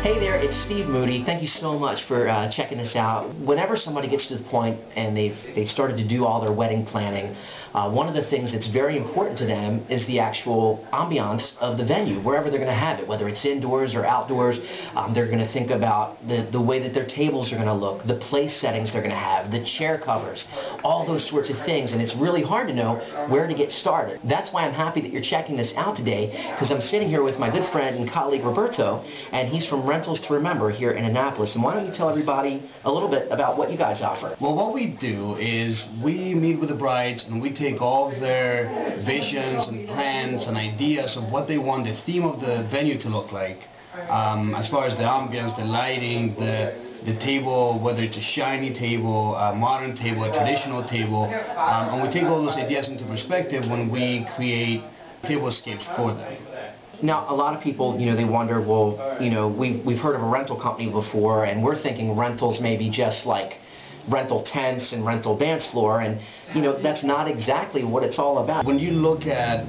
Hey there, it's Steve Moody. Thank you so much for checking this out. Whenever somebody gets to the point and they've started to do all their wedding planning, one of the things that's very important to them is the actual ambiance of the venue, wherever they're going to have it, whether it's indoors or outdoors. They're going to think about the way that their tables are going to look, the place settings they're going to have, the chair covers, all those sorts of things, and it's really hard to know where to get started. That's why I'm happy that you're checking this out today, because I'm sitting here with my good friend and colleague Roberto, and he's from Rentals to Remember here in Annapolis. And why don't you tell everybody a little bit about what you guys offer? Well, what we do is we meet with the brides and we take all of their visions and plans and ideas of what they want the theme of the venue to look like. As far as the ambience, the lighting, the table, whether it's a shiny table, a modern table, a traditional table, and we take all those ideas into perspective when we create tablescapes for them. Now, a lot of people, they wonder, well, we've heard of a rental company before, and we're thinking rentals maybe just like rental tents and rental dance floor, and, that's not exactly what it's all about. When you look at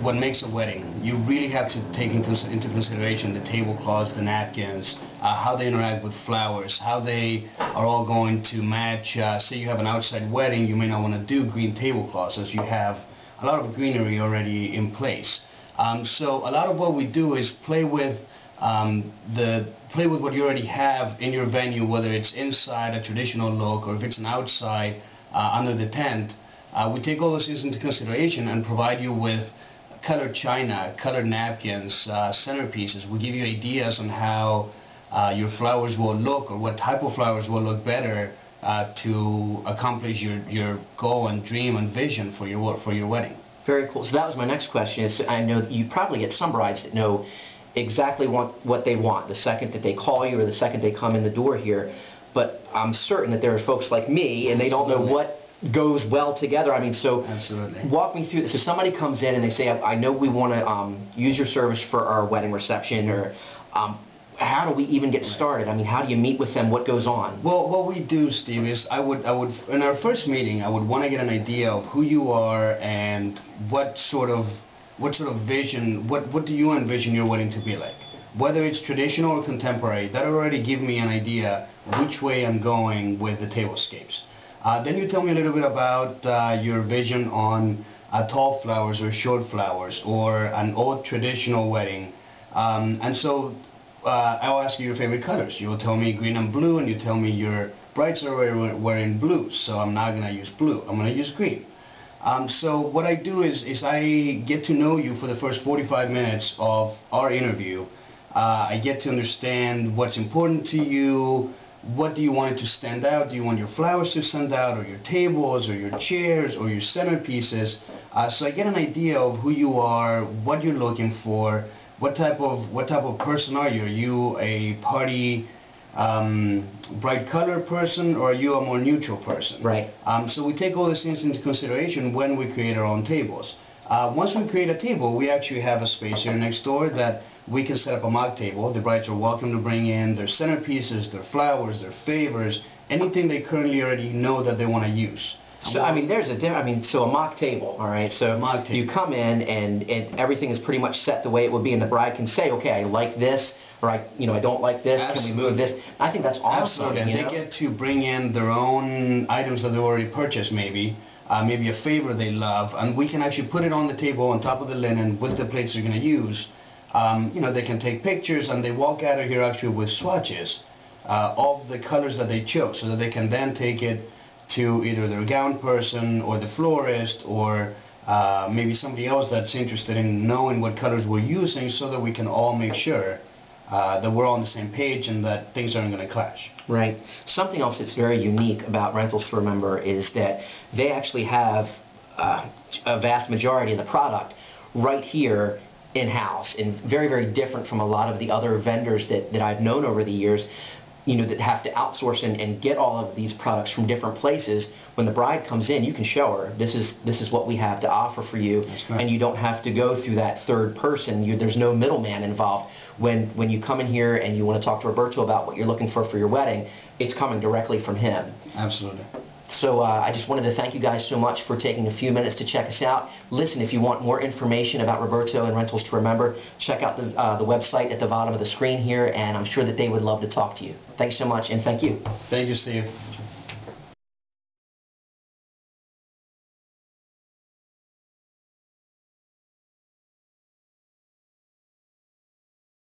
what makes a wedding, you really have to take into consideration the tablecloths, the napkins, how they interact with flowers, how they are all going to match. Say you have an outside wedding, you may not want to do green tablecloths as you have a lot of greenery already in place. So a lot of what we do is play with what you already have in your venue, whether it's inside a traditional look or if it's an outside under the tent. We take all those things into consideration and provide you with colored china, colored napkins, centerpieces. We give you ideas on how your flowers will look or what type of flowers will look better to accomplish your goal and dream and vision for your wedding. Very cool. So that was my next question. Is I know that you probably get some brides that know exactly what they want the second that they call you or the second they come in the door here. But I'm certain that there are folks like me and they don't know what goes well together. I mean, so absolutely. Walk me through this. If somebody comes in and they say, I know we want to use your service for our wedding reception, or how do we even get started? I mean, how do you meet with them? What goes on? Well, what we do, Steve, is I would in our first meeting, I would want to get an idea of who you are and what sort of vision, what do you envision your wedding to be like? Whether it's traditional or contemporary, that already give me an idea which way I'm going with the tablescapes. Then you tell me a little bit about your vision on tall flowers or short flowers or an old traditional wedding, and so I'll ask you your favorite colors. You will tell me green and blue, and you tell me your brides are wearing blue, so I'm not going to use blue. I'm going to use green. So what I do is I get to know you for the first 45 minutes of our interview. I get to understand what's important to you. What do you want it to stand out? Do you want your flowers to stand out, or your tables, or your chairs, or your centerpieces? So I get an idea of who you are, what you're looking for. What type of person are you? Are you a party, bright color person, or are you a more neutral person? Right. So we take all these things into consideration when we create our own tables. Once we create a table, we actually have a space here next door that we can set up a mock table. The brides are welcome to bring in their centerpieces, their flowers, their favors, anything they currently already know that they want to use. So I mean, so a mock table, all right. So mock table. You come in and everything is pretty much set the way it would be, and the bride can say, okay, I like this, or I don't like this. Absolutely. Can we move this? I think that's awesome. Absolutely, and they get to bring in their own items that they already purchased, maybe a favor they love, and we can actually put it on the table on top of the linen with the plates they're going to use. They can take pictures, and they walk out of here actually with swatches of the colors that they chose, so that they can then take it to either their gown person or the florist or maybe somebody else that's interested in knowing what colors we're using, so that we can all make sure that we're all on the same page and that things aren't going to clash. Right. Something else that's very unique about Rentals to Remember is that they actually have a vast majority of the product right here in-house, and very, very different from a lot of the other vendors that I've known over the years, that have to outsource and get all of these products from different places. When the bride comes in, you can show her, this is what we have to offer for you. That's right. And you don't have to go through that third person. There's no middleman involved. When you come in here and you want to talk to Roberto about what you're looking for your wedding, it's coming directly from him. Absolutely. So I just wanted to thank you guys so much for taking a few minutes to check us out. Listen, if you want more information about Roberto and Rentals to Remember, check out the website at the bottom of the screen here, and I'm sure that they would love to talk to you. Thanks so much, and thank you. Thank you, Steve.